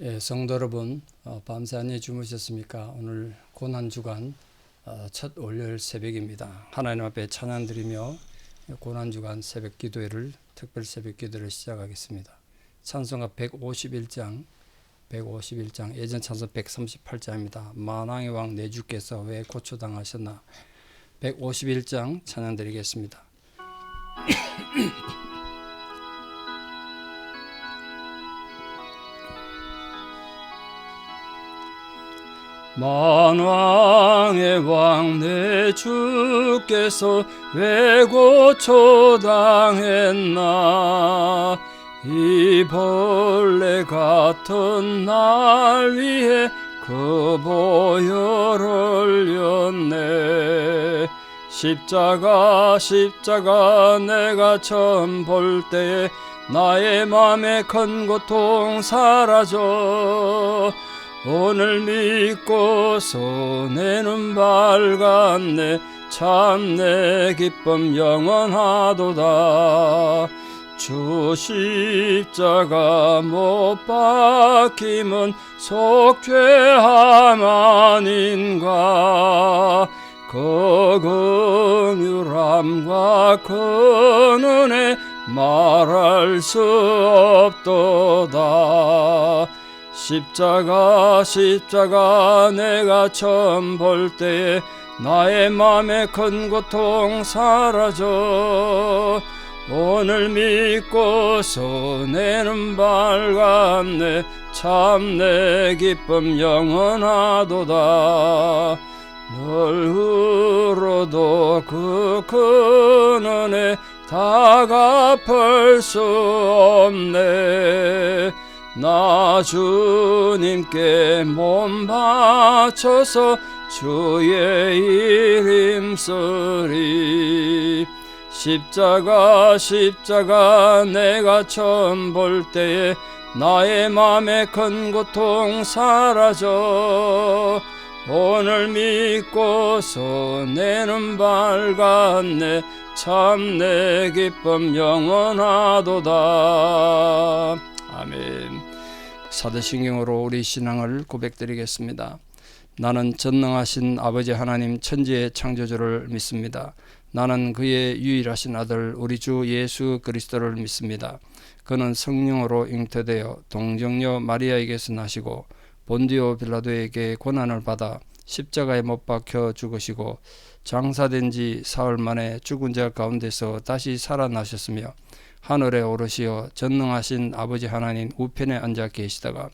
예, 성도 여러분, 밤새 안녕히 주무셨습니까? 오늘 고난주간 첫 월요일 새벽입니다. 하나님 앞에 찬양드리며 고난주간 새벽 기도회를 특별 새벽 기도를 시작하겠습니다. 찬송가 151장 예전 찬송 138장입니다. 만왕의 왕 내 주께서 왜 고초당하셨나. 151장 찬양드리겠습니다. 만왕의 왕 내 주께서 왜 고초당했나. 이 벌레 같은 날 위해 그 보혈을 흘렸네. 십자가 내가 처음 볼 때에 나의 맘에 큰 고통 사라져. 오늘 믿고서 내 눈 밝았네. 참 내 기쁨 영원하도다. 주 십자가 못 박힘은 속죄함 아닌가. 그 긍휼함과 그 은혜 말할 수 없도다. 십자가 내가 처음 볼 때에 나의 맘에 큰 고통 사라져. 오늘 믿고서 내 눈 밝았네. 참 내 기쁨 영원하도다. 널 울어도 그 큰 은혜 다 갚을 수 없네. 나 주님께 몸 바쳐서 주의 일 힘쓰리. 십자가 내가 처음 볼 때에 나의 맘에 큰 고통 사라져. 오늘 믿고서 내 눈 밝았네. 참 내 기쁨 영원하도다. 아멘. 사도신경으로 우리 신앙을 고백드리겠습니다. 나는 전능하신 아버지 하나님 천지의 창조주를 믿습니다. 나는 그의 유일하신 아들 우리 주 예수 그리스도를 믿습니다. 그는 성령으로 잉태되어 동정녀 마리아에게서 나시고 본디오 빌라도에게 고난을 받아 십자가에 못 박혀 죽으시고 장사된 지 사흘 만에 죽은 자 가운데서 다시 살아나셨으며 하늘에 오르시어 전능하신 아버지 하나님 우편에 앉아 계시다가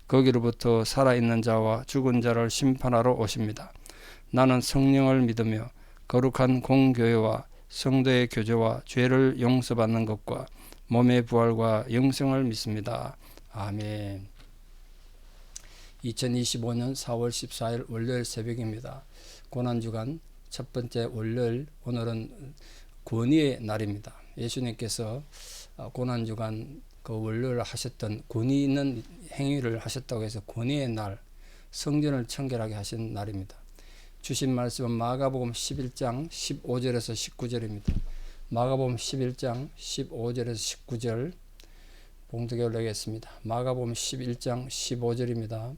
거기로부터 살아있는 자와 죽은 자를 심판하러 오십니다. 나는 성령을 믿으며 거룩한 공교회와 성도의 교제와 죄를 용서받는 것과 몸의 부활과 영생을 믿습니다. 아멘. 2025년 4월 14일 월요일 새벽입니다. 고난주간 첫 번째 월요일, 오늘은 권위의 날입니다. 예수님께서 고난주간 그 원료를 하셨던 권위 있는 행위를 하셨다고 해서 권위의 날, 성전을 청결하게 하신 날입니다. 주신 말씀은 마가복음 11장 15절에서 19절입니다. 마가복음 11장 15절에서 19절 봉독에 올리겠습니다. 마가복음 11장 15절입니다.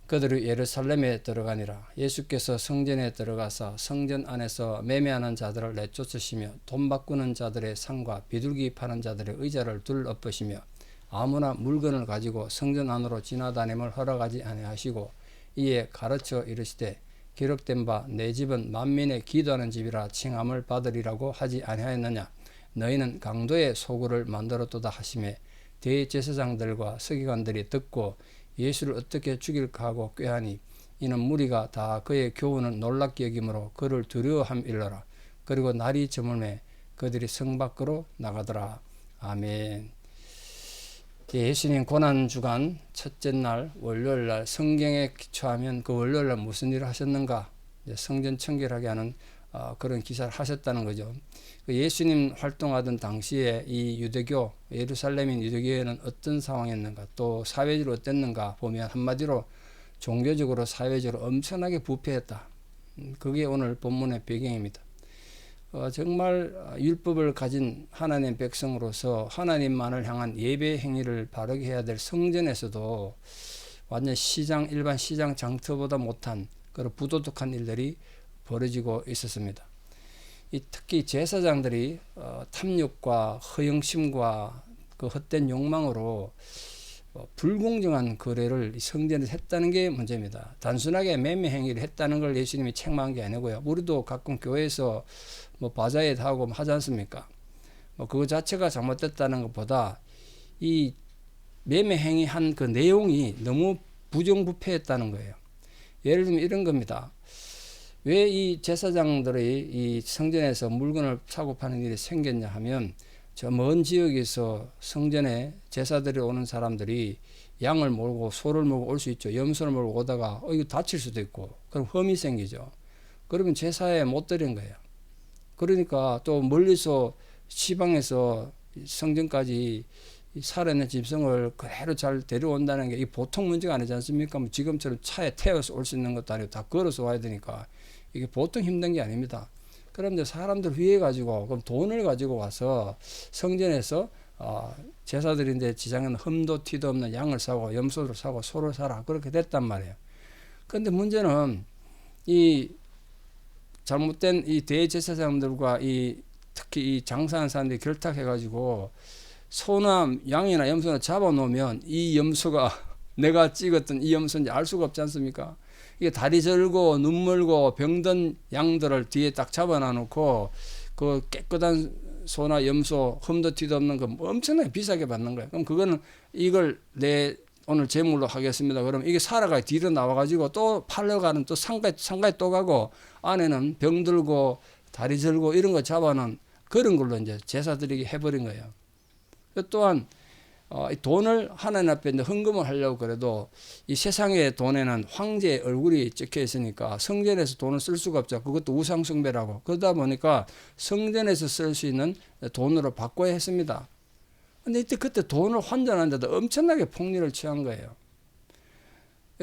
그들이 예루살렘에 들어가니라. 예수께서 성전에 들어가사 성전 안에서 매매하는 자들을 내쫓으시며 돈 바꾸는 자들의 상과 비둘기 파는 자들의 의자를 둘 엎으시며 아무나 물건을 가지고 성전 안으로 지나다님을 허락하지 아니하시고 이에 가르쳐 이르시되 기록된 바 내 집은 만민의 기도하는 집이라 칭함을 받으리라고 하지 아니하였느냐. 너희는 강도의 소굴을 만들었도다 하시매 대제사장들과 서기관들이 듣고 예수를 어떻게 죽일까 하고 꾀하니 이는 무리가 다 그의 교훈을 놀랍게 여김으로 그를 두려워함일러라. 그리고 날이 저물매 그들이 성 밖으로 나가더라. 아멘. 예수님 고난주간 첫째 날 월요일날 성경에 기초하면 그 월요일날 무슨 일을 하셨는가, 성전 청결하게 하는 그런 기사를 하셨다는 거죠. 예수님 활동하던 당시에 이 유대교, 예루살렘인 유대교회는 어떤 상황이었는가, 또 사회적으로 어땠는가 보면 한마디로 종교적으로 사회적으로 엄청나게 부패했다. 그게 오늘 본문의 배경입니다. 정말 율법을 가진 하나님 백성으로서 하나님만을 향한 예배 행위를 바르게 해야 될 성전에서도 완전 일반 시장 장터보다 못한 그런 부도덕한 일들이 벌어지고 있었습니다. 특히 제사장들이 탐욕과 허영심과 그 헛된 욕망으로 불공정한 거래를 성전에서 했다는 게 문제입니다. 단순하게 매매 행위를 했다는 걸 예수님이 책망한 게 아니고요. 우리도 가끔 교회에서 바자회 하고 하지 않습니까? 그거 자체가 잘못됐다는 것보다 이 매매 행위한 그 내용이 너무 부정부패했다는 거예요. 예를 들면 이런 겁니다. 왜 이 제사장들이 이 성전에서 물건을 사고 파는 일이 생겼냐 하면 저 먼 지역에서 성전에 제사드리러 오는 사람들이 양을 몰고 소를 몰고 올 수 있죠. 염소를 몰고 오다가 이거 다칠 수도 있고 그럼 험이 생기죠. 그러면 제사에 못 드린 거예요. 그러니까 또 멀리서 시방에서 성전까지 살아있는 짐승을 그대로 잘 데려온다는 게 보통 문제가 아니지 않습니까? 지금처럼 차에 태워서 올 수 있는 것도 아니고 다 걸어서 와야 되니까 이게 보통 힘든 게 아닙니다. 그런데 사람들 위해 가지고 그럼 돈을 가지고 와서 성전에서 제사드린데 지장은 흠도 티도 없는 양을 사고 염소를 사고 소를 사라 그렇게 됐단 말이에요. 그런데 문제는 이 잘못된 이 대제사장들과 특히 이 장사하는 사람들이 결탁해 가지고 소나 양이나 염소나 잡아놓으면 이 염소가 내가 찍었던 이 염소인지 알 수가 없지 않습니까? 이게 다리 절고 눈 멀고 병든 양들을 뒤에 딱 잡아놔놓고 그 깨끗한 소나 염소 흠도 티도 없는 거 엄청나게 비싸게 받는 거예요. 그럼 그거는 이걸 내 오늘 제물로 하겠습니다. 그러면 이게 살아가 뒤로 나와가지고 또 팔려가는 또 상가에 또 가고 안에는 병들고 다리 절고 이런 거 잡아놓은 그런 걸로 이제 제사드리게 해버린 거예요. 또한 돈을 하나님 앞에 헌금을 하려고 그래도 이 세상의 돈에는 황제의 얼굴이 찍혀 있으니까 성전에서 돈을 쓸 수가 없죠. 그것도 우상숭배라고. 그러다 보니까 성전에서 쓸 수 있는 돈으로 바꿔야 했습니다. 근데 그때 돈을 환전하는데도 엄청나게 폭리를 취한 거예요.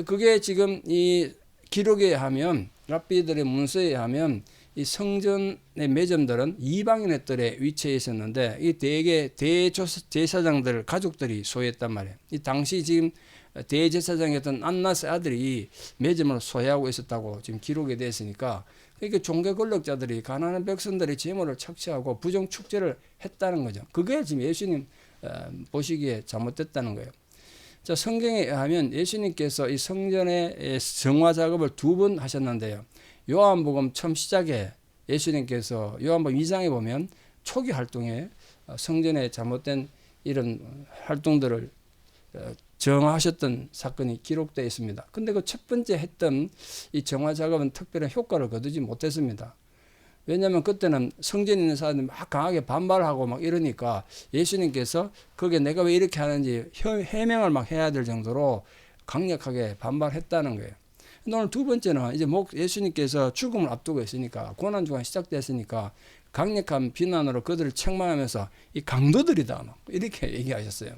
그게 지금 이 기록에 하면 랍비들의 문서에 하면 이 성전의 매점들은 이방인의 뜰에 위치해 있었는데 이 대개 대제사장들 가족들이 소유했단 말이에요. 이 당시 지금 대제사장이었던 안나스의 아들이 매점을 소유하고 있었다고 지금 기록이 되어 있으니까 그러니까 종교 권력자들이 가난한 백성들의 재물을 착취하고 부정 축제를 했다는 거죠. 그게 지금 예수님 보시기에 잘못됐다는 거예요. 자, 성경에 의하면 예수님께서 이 성전의 정화 작업을 2번 하셨는데요. 요한복음 처음 시작에 예수님께서 요한복음 2장에 보면 초기 활동에 성전에 잘못된 이런 활동들을 정화하셨던 사건이 기록되어 있습니다. 근데 그 첫 번째 했던 이 정화 작업은 특별한 효과를 거두지 못했습니다. 왜냐하면 그때는 성전에 있는 사람들이 막 강하게 반발하고 막 이러니까 예수님께서 그게 내가 왜 이렇게 하는지 해명을 막 해야 될 정도로 강력하게 반발했다는 거예요. 오늘 두 번째는 이제 예수님께서 죽음을 앞두고 있으니까 고난주간이 시작됐으니까 강력한 비난으로 그들을 책망하면서 이 강도들이다 막 이렇게 얘기하셨어요.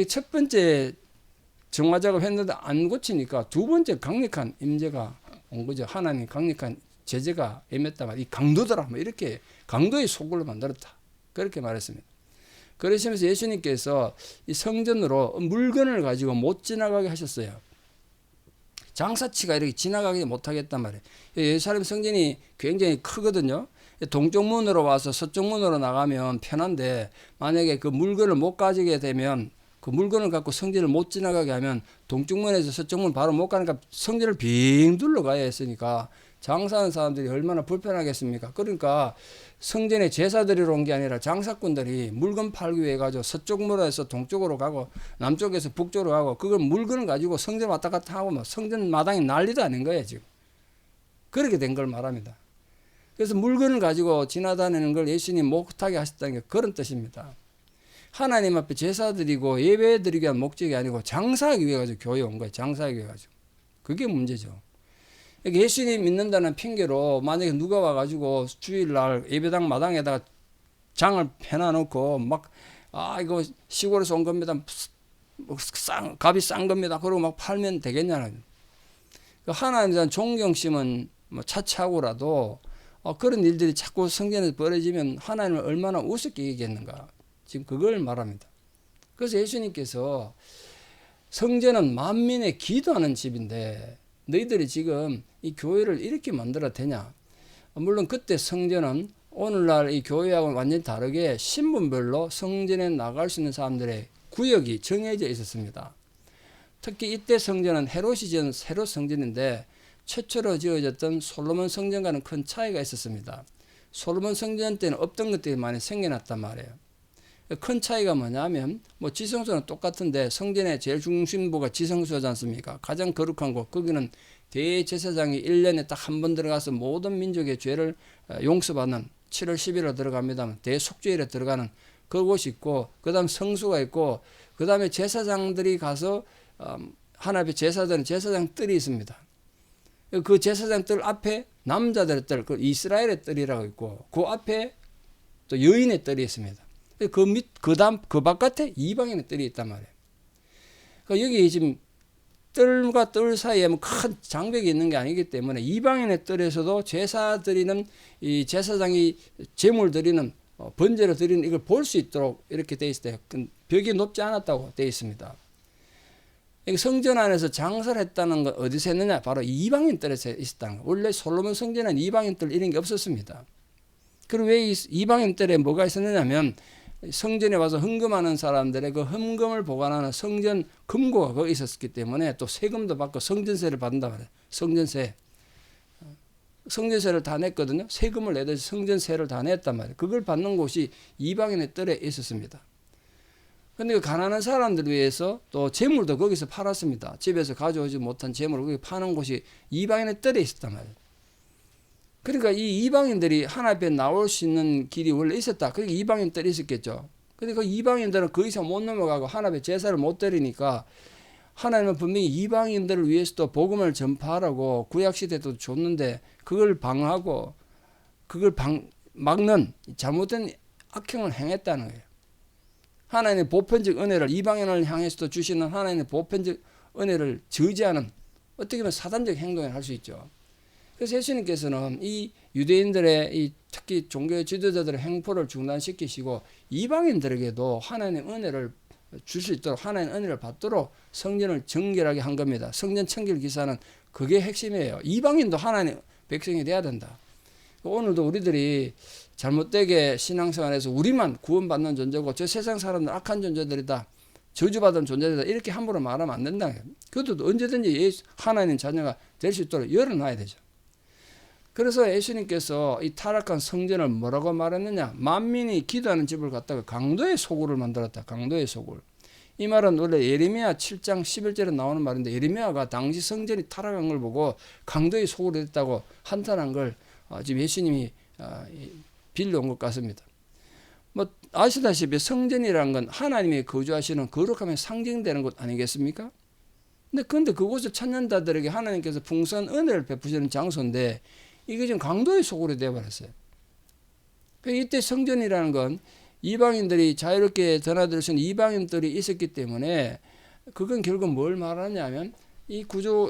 첫 번째 정화 작업 했는데 안 고치니까 두 번째 강력한 임재가 온 거죠. 하나님 강력한 제재가 임했다 말. 이 강도들아 뭐 이렇게 강도의 소굴로 만들었다 그렇게 말했습니다. 그러시면서 예수님께서 이 성전으로 물건을 가지고 못 지나가게 하셨어요. 장사치가 이렇게 지나가게 못하겠단 말이에요. 예루살렘 성전이 굉장히 크거든요. 동쪽 문으로 와서 서쪽 문으로 나가면 편한데 만약에 그 물건을 못 가지게 되면 그 물건을 갖고 성전을 못 지나가게 하면 동쪽 문에서 서쪽 문 바로 못 가니까 성전을 빙 둘러가야 했으니까 장사하는 사람들이 얼마나 불편하겠습니까? 그러니까 성전에 제사 드리러 온 게 아니라 장사꾼들이 물건 팔기 위해 가지고 서쪽 문에서 동쪽으로 가고 남쪽에서 북쪽으로 가고 그걸 물건을 가지고 성전 왔다 갔다 하고 막 성전 마당이 난리도 아닌 거예요 지금. 그렇게 된 걸 말합니다. 그래서 물건을 가지고 지나다니는 걸 예수님 못하게 하셨다는 게 그런 뜻입니다. 하나님 앞에 제사 드리고 예배 드리기 위한 목적이 아니고 장사하기 위해 가지고 교회 온 거예요. 장사하기 위해 가지고. 그게 문제죠. 예수님 믿는다는 핑계로 만약에 누가 와가지고 주일날 예배당 마당에다가 장을 해놔놓고 막 이거 시골에서 온 겁니다. 값이 싼 겁니다. 그러고 막 팔면 되겠냐는. 하나님에 대한 존경심은 뭐 차치하고라도 그런 일들이 자꾸 성전에서 벌어지면 하나님을 얼마나 우습게 여기겠는가. 지금 그걸 말합니다. 그래서 예수님께서 성전은 만민의 기도하는 집인데 너희들이 지금 이 교회를 이렇게 만들어도 되냐. 물론 그때 성전은 오늘날 이 교회하고는 완전히 다르게 신분별로 성전에 나갈 수 있는 사람들의 구역이 정해져 있었습니다. 특히 이때 성전은 헤롯이 지은 헤롯 성전인데 최초로 지어졌던 솔로몬 성전과는 큰 차이가 있었습니다. 솔로몬 성전 때는 없던 것들이 많이 생겨났단 말이에요. 큰 차이가 뭐냐면 지성소는 똑같은데 성전의 제일 중심부가 지성소지 않습니까? 가장 거룩한 곳, 거기는 대제사장이 1년에 딱 한 번 들어가서 모든 민족의 죄를 용서받는 7월 10일에 들어갑니다만 대속죄일에 들어가는 그곳이 있고, 그 다음 성수가 있고, 그 다음에 제사장들이 가서 하나님의 제사들은 제사장 뜰이 있습니다. 그 제사장 뜰 앞에 남자들의 뜰, 그 이스라엘의 뜰이라고 있고, 그 앞에 또 여인의 뜰이 있습니다. 그 바깥에 이방인의 뜰이 있단 말이에요. 그러니까 여기 지금 뜰과 뜰 사이에 큰 장벽이 있는 게 아니기 때문에 이방인의 뜰에서도 제사 드리는 이 제사장이 제물 드리는 번제를 드리는 이걸 볼 수 있도록 이렇게 되어 있어요. 벽이 높지 않았다고 되어 있습니다. 성전 안에서 장사를 했다는 건 어디서 했느냐? 바로 이방인 뜰에서 있었다는 거예요. 원래 솔로몬 성전에는 이방인 뜰 이런 게 없었습니다. 그리고 왜 이방인 뜰에 뭐가 있었느냐면 성전에 와서 헌금하는 사람들의 그 헌금을 보관하는 성전 금고가 거기 있었기 때문에 또 세금도 받고 성전세를 받는다 말이에요. 성전세를 다 냈거든요. 세금을 내듯이 성전세를 다 냈단 말이에요. 그걸 받는 곳이 이방인의 뜰에 있었습니다. 근데 그 가난한 사람들을 위해서 또 재물도 거기서 팔았습니다. 집에서 가져오지 못한 재물을 거기 파는 곳이 이방인의 뜰에 있었단 말이에요. 그러니까 이 이방인들이 하나님 앞에 나올 수 있는 길이 원래 있었다. 그러니까 이방인 뜰이 있었겠죠. 근데 그 이방인들은 그 이상 못 넘어가고 하나님의 제사를 못 드리니까 하나님은 분명히 이방인들을 위해서도 복음을 전파하라고 구약시대도 줬는데 그걸 방하고 그걸 막는 잘못된 악행을 행했다는 거예요. 하나님의 보편적 은혜를 이방인을 향해서도 주시는 하나님의 보편적 은혜를 저지하는 어떻게 보면 사단적 행동을 할 수 있죠. 그래서 예수님께서는 이 유대인들의 이 특히 종교 지도자들의 행포를 중단시키시고 이방인들에게도 하나님의 은혜를 줄 수 있도록 하나님의 은혜를 받도록 성전을 정결하게 한 겁니다. 성전 청결 기사는 그게 핵심이에요. 이방인도 하나님의 백성이 돼야 된다. 오늘도 우리들이 잘못되게 신앙생활에서 우리만 구원받는 존재고 저 세상 사람들 악한 존재들이다. 저주받은 존재들이다. 이렇게 함부로 말하면 안 된다. 그것도 언제든지 하나님 자녀가 될 수 있도록 열어놔야 되죠. 그래서 예수님께서 이 타락한 성전을 뭐라고 말했느냐? 만민이 기도하는 집을 갖다가 강도의 소굴을 만들었다. 강도의 소굴. 이 말은 원래 예레미야 7장 11절에 나오는 말인데 예레미야가 당시 성전이 타락한 걸 보고 강도의 소굴이 됐다고 한탄한 걸 지금 예수님이 빌려온 것 같습니다. 아시다시피 성전이라는 건 하나님이 거주하시는 거룩함에 상징되는 곳 아니겠습니까? 근데 그곳을 찾는 자들에게 하나님께서 풍성한 은혜를 베푸시는 장소인데 이게 지금 강도의 소굴이 되어버렸어요. 이때 성전이라는 건 이방인들이 자유롭게 드나들 수 있는 이방인들이 있었기 때문에 그건 결국 뭘 말하냐면 이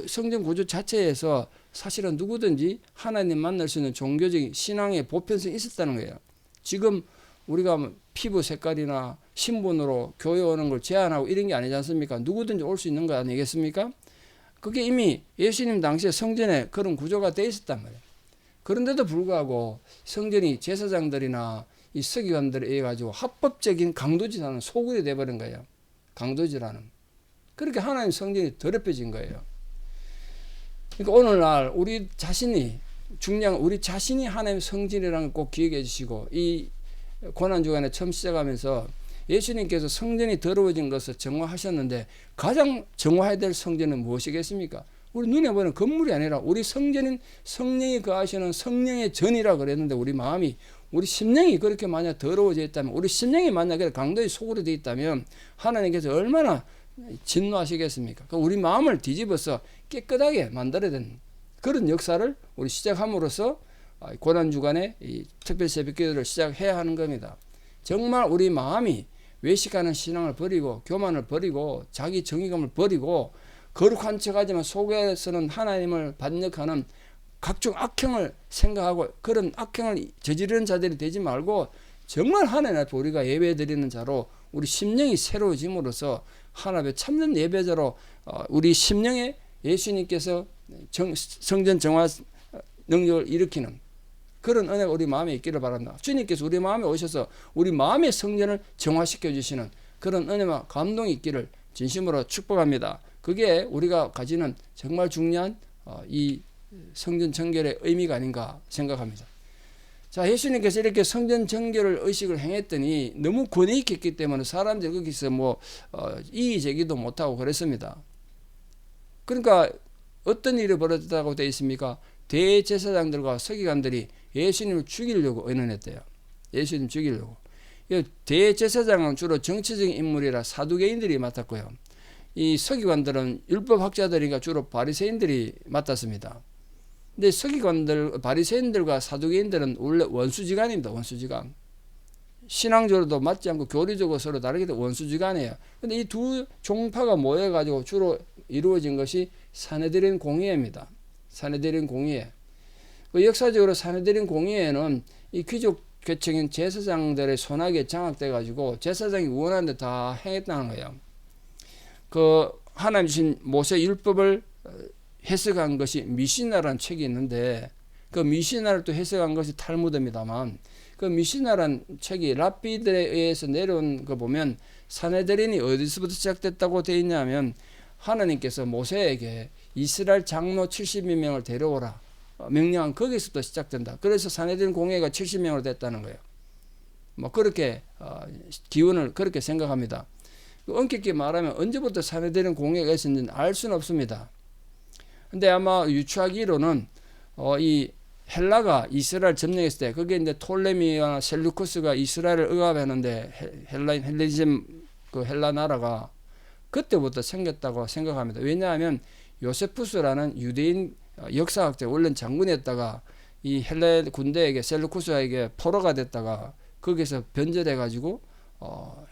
성전 구조 자체에서 사실은 누구든지 하나님 만날 수 있는 종교적인 신앙의 보편성이 있었다는 거예요. 지금 우리가 피부 색깔이나 신분으로 교회 오는 걸 제한하고 이런 게 아니지 않습니까? 누구든지 올 수 있는 거 아니겠습니까? 그게 이미 예수님 당시에 성전에 그런 구조가 돼 있었단 말이에요. 그런데도 불구하고 성전이 제사장들이나 이 서기관들에 의해 가지고 합법적인 강도질하는 소굴이 돼버린 거예요. 강도질하는. 그렇게 하나님 성전이 더럽혀진 거예요. 그러니까 오늘날 우리 자신이 우리 자신이 하나님 성전이라는 걸 꼭 기억해 주시고 이 고난주간에 처음 시작하면서 예수님께서 성전이 더러워진 것을 정화하셨는데 가장 정화해야 될 성전은 무엇이겠습니까? 우리 눈에 보이는 건물이 아니라 우리 성전인 성령이 거하시는 성령의 전이라 그랬는데 우리 마음이 우리 심령이 그렇게 만약 더러워져 있다면 우리 심령이 만약에 강도의 소굴이 되어 있다면 하나님께서 얼마나 진노하시겠습니까? 우리 마음을 뒤집어서 깨끗하게 만들어야 되는 그런 역사를 우리 시작함으로써 고난주간에 이 특별 새벽기도를 시작해야 하는 겁니다. 정말 우리 마음이 외식하는 신앙을 버리고 교만을 버리고 자기 정의감을 버리고 거룩한 척하지만 속에서는 하나님을 반역하는 각종 악행을 생각하고 그런 악행을 저지르는 자들이 되지 말고 정말 하나님 앞에 우리가 예배드리는 자로 우리 심령이 새로워짐으로써 하나님 앞에 참는 예배자로 우리 심령에 예수님께서 성전 정화 능력을 일으키는 그런 은혜가 우리 마음에 있기를 바랍니다. 주님께서 우리 마음에 오셔서 우리 마음의 성전을 정화시켜 주시는 그런 은혜와 감동이 있기를 진심으로 축복합니다. 그게 우리가 가지는 정말 중요한 이 성전 정결의 의미가 아닌가 생각합니다. 자, 예수님께서 이렇게 성전 정결을 의식을 행했더니 너무 권위 있게 했기 때문에 사람들이 거기서 이의 제기도 못하고 그랬습니다. 그러니까 어떤 일이 벌어졌다고 되어 있습니까? 대제사장들과 서기관들이 예수님을 죽이려고 의논했대요. 예수님 죽이려고. 대제사장은 주로 정치적인 인물이라 사두개인들이 맡았고요. 이 서기관들은 율법학자들이니까 주로 바리새인들이 맡았습니다. 근데 서기관들, 바리새인들과 사두개인들은 원래 원수지간입니다. 원수지간. 신앙적으로도 맞지 않고 교리적으로 서로 다르게 원수지간이에요. 근데 이 두 종파가 모여가지고 주로 이루어진 것이 사내들인 공의회입니다. 사내들인 공의회. 역사적으로 사내들인 공의회는 이 귀족 계층인 제사장들의 손아귀에 장악돼가지고 제사장이 원하는 데 다 행했다는 거예요. 그 하나님 주신 모세 율법을 해석한 것이 미시나라는 책이 있는데 그 미시나를 또 해석한 것이 탈무드입니다만 그 미시나라는 책이 랍비들에 의해서 내려온 거 보면 사내들인이 어디서부터 시작됐다고 되어 있냐면 하나님께서 모세에게 이스라엘 장로 70명을 데려오라 명령한 거기서부터 시작된다. 그래서 사내들인 공회가 70명으로 됐다는 거예요. 그렇게 기원을 그렇게 생각합니다. 엄격히 말하면 언제부터 사내들인 공회가 있었는지는 알 수는 없습니다. 근데 아마 유추하기로는 이 헬라가 이스라엘 점령했을 때 그게 이제 톨레미와 셀루쿠스가 이스라엘을 억압했는데 헬레니즘 그 헬라 나라가 그때부터 생겼다고 생각합니다. 왜냐하면 요세푸스라는 유대인 역사학자 원래는 장군이었다가 이 헬라 군대에게 셀루쿠스에게 포로가 됐다가 거기서 변절해가지고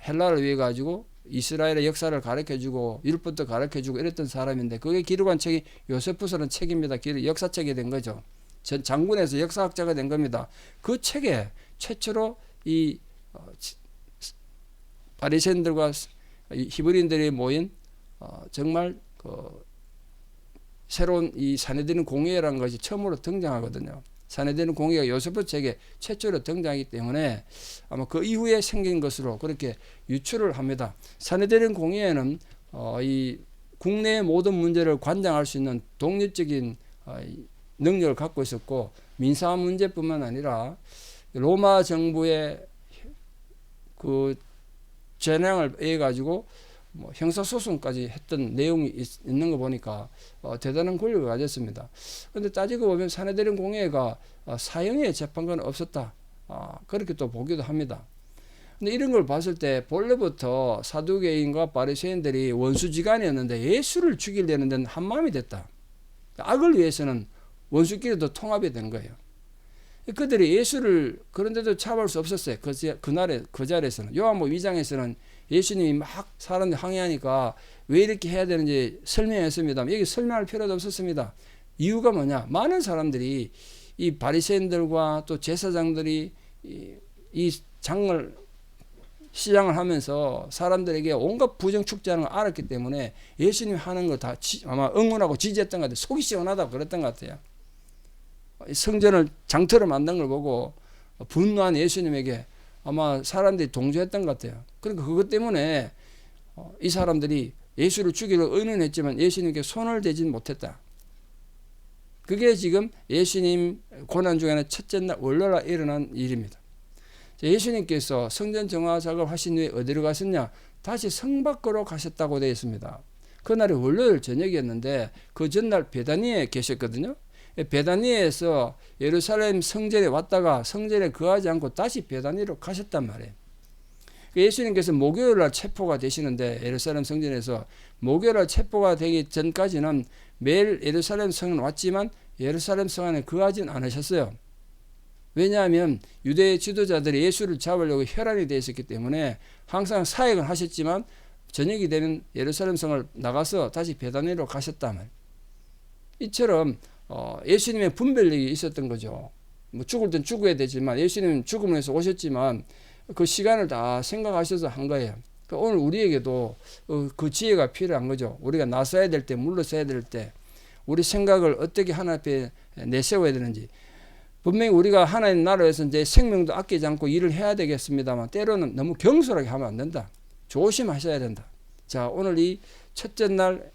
헬라를 위해 가지고 이스라엘의 역사를 가르쳐주고 율법도 가르쳐주고 이랬던 사람인데 그게 기록한 책이 요세푸스라는 책입니다. 역사책이 된 거죠. 장군에서 역사학자가 된 겁니다. 그 책에 최초로 이 바리새인들과 히브리인들이 모인 정말 새로운 이 사내들인 공회라는 것이 처음으로 등장하거든요. 사내들인 공회가 요세푸스 책에 최초로 등장하기 때문에 아마 그 이후에 생긴 것으로 그렇게 유추를 합니다. 사내들인 공회에는 이 국내의 모든 문제를 관장할 수 있는 독립적인 능력을 갖고 있었고 민사 문제뿐만 아니라 로마 정부의 그 전향을 해 가지고 형사소송까지 했던 내용이 있는 거 보니까 대단한 권력을 가졌습니다. 그런데 따지고 보면 사내들인 공회가 사형의 재판관은 없었다. 그렇게 또 보기도 합니다. 근데 이런 걸 봤을 때 본래부터 사두개인과 바리새인들이 원수지간이었는데 예수를 죽이려는 데는 한마음이 됐다. 악을 위해서는 원수끼리도 통합이 된 거예요. 그들이 예수를 그런데도 잡을 수 없었어요. 그 자리에서는. 요한복음 2장에서는 예수님이 막 사람들 항의하니까 왜 이렇게 해야 되는지 설명했습니다. 여기 설명할 필요도 없었습니다. 이유가 뭐냐? 많은 사람들이 이 바리새인들과 또 제사장들이 이 시장을 하면서 사람들에게 온갖 부정축제하는 걸 알았기 때문에 예수님이 하는 거 다 아마 응원하고 지지했던 것 같아요. 속이 시원하다고 그랬던 것 같아요. 성전을 장터를 만든 걸 보고 분노한 예수님에게 아마 사람들이 동조했던 것 같아요. 그러니까 그것 때문에 이 사람들이 예수를 죽이려 의논했지만 예수님께 손을 대진 못했다. 그게 지금 예수님 고난 중에는 첫째 날 월요일날 일어난 일입니다. 예수님께서 성전 정화 작업을 하신 후에 어디로 가셨냐? 다시 성 밖으로 가셨다고 되어 있습니다. 그날이 월요일 저녁이었는데 그 전날 베다니에 계셨거든요. 베다니에서 예루살렘 성전에 왔다가 성전에 거하지 않고 다시 베다니로 가셨단 말이에요. 예수님께서 목요일날 체포가 되시는데 예루살렘 성전에서 목요일날 체포가 되기 전까지는 매일 예루살렘 성은 왔지만 예루살렘 성 안에 거하진 않으셨어요. 왜냐하면 유대 지도자들이 예수를 잡으려고 혈안이 되어 있었기 때문에 항상 사역은 하셨지만 저녁이 되면 예루살렘 성을 나가서 다시 베다니로 가셨다면 이처럼 예수님의 분별력이 있었던 거죠. 뭐 죽을 땐 죽어야 되지만 예수님은 죽음을 해서 오셨지만 그 시간을 다 생각하셔서 한 거예요. 그러니까 오늘 우리에게도 그 지혜가 필요한 거죠. 우리가 나서야 될 때, 물러서야 될 때, 우리 생각을 어떻게 하나님 앞에 내세워야 되는지. 분명히 우리가 하나님 나라에서 이제 생명도 아끼지 않고 일을 해야 되겠습니다만 때로는 너무 경솔하게 하면 안 된다. 조심하셔야 된다. 자, 오늘 이 첫째 날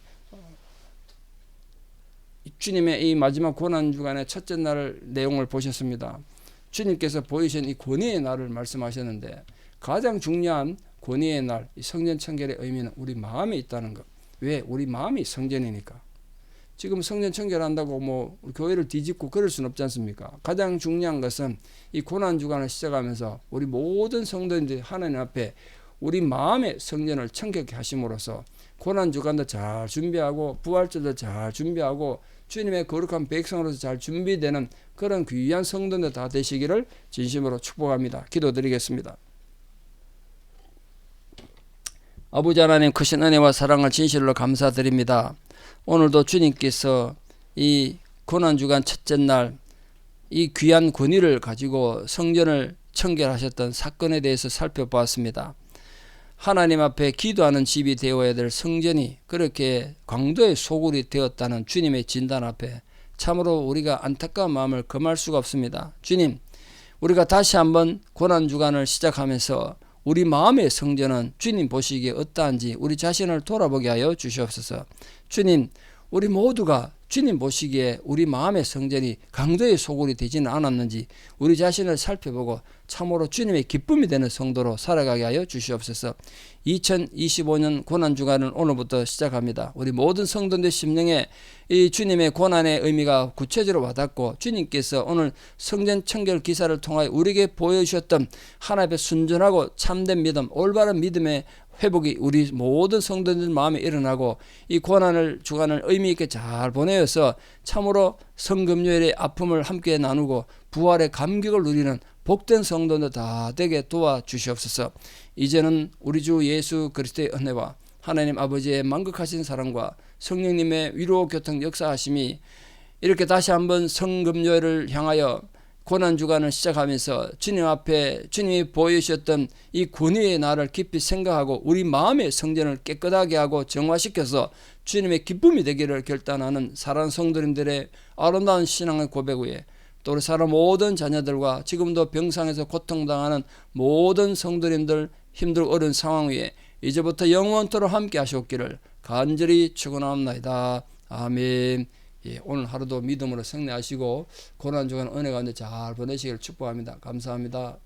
주님의 이 마지막 고난주간의 첫째 날 내용을 보셨습니다. 주님께서 보이신 이 권위의 날을 말씀하셨는데 가장 중요한 권위의 날, 이 성전 청결의 의미는 우리 마음에 있다는 것. 왜? 우리 마음이 성전이니까. 지금 성전 청결한다고 뭐 교회를 뒤집고 그럴 수는 없지 않습니까? 가장 중요한 것은 이 고난주간을 시작하면서 우리 모든 성도인들이 하나님 앞에 우리 마음의 성전을 청결케 하심으로써 고난주간도 잘 준비하고 부활절도 잘 준비하고 주님의 거룩한 백성으로서 잘 준비되는 그런 귀한 성도들 다 되시기를 진심으로 축복합니다. 기도드리겠습니다. 아버지 하나님, 크신 은혜와 사랑을 진실로 감사드립니다. 오늘도 주님께서 이 고난주간 첫째 날 이 귀한 권위를 가지고 성전을 청결하셨던 사건에 대해서 살펴보았습니다. 하나님 앞에 기도하는 집이 되어야 될 성전이 그렇게 광도의 소굴이 되었다는 주님의 진단 앞에 참으로 우리가 안타까운 마음을 금할 수가 없습니다. 주님, 우리가 다시 한번 고난주간을 시작하면서 우리 마음의 성전은 주님 보시기에 어떠한지 우리 자신을 돌아보게 하여 주시옵소서. 주님, 우리 모두가 주님 보시기에 우리 마음의 성전이 강도의 소굴이 되지는 않았는지 우리 자신을 살펴보고 참으로 주님의 기쁨이 되는 성도로 살아가게 하여 주시옵소서. 2025년 고난주간은 오늘부터 시작합니다. 우리 모든 성도들 심령에 이 주님의 고난의 의미가 구체적으로 와닿고 주님께서 오늘 성전 청결 기사를 통하여 우리에게 보여주셨던 하나님의 순전하고 참된 믿음, 올바른 믿음의 회복이 우리 모든 성도들 마음에 일어나고 이 고난을 주간을 의미 있게 잘 보내어서 참으로 성금요일의 아픔을 함께 나누고 부활의 감격을 누리는 복된 성도들 다 되게 도와주시옵소서. 이제는 우리 주 예수 그리스도의 은혜와 하나님 아버지의 만극하신 사랑과 성령님의 위로 교통 역사하심이 이렇게 다시 한번 성금요일을 향하여 고난주간을 시작하면서 주님 앞에 주님이 보여주셨던 이 권위의 날을 깊이 생각하고 우리 마음의 성전을 깨끗하게 하고 정화시켜서 주님의 기쁨이 되기를 결단하는 사랑하는 성도님들의 아름다운 신앙의 고백 위에 또 우리 사람 모든 자녀들과 지금도 병상에서 고통당하는 모든 성도님들 힘들고 어려운 상황 위에 이제부터 영원토록 함께 하시옵기를 간절히 축원합니다. 아멘. 예, 오늘 하루도 믿음으로 승리하시고 고난주간 은혜 가운데 잘 보내시기를 축복합니다. 감사합니다.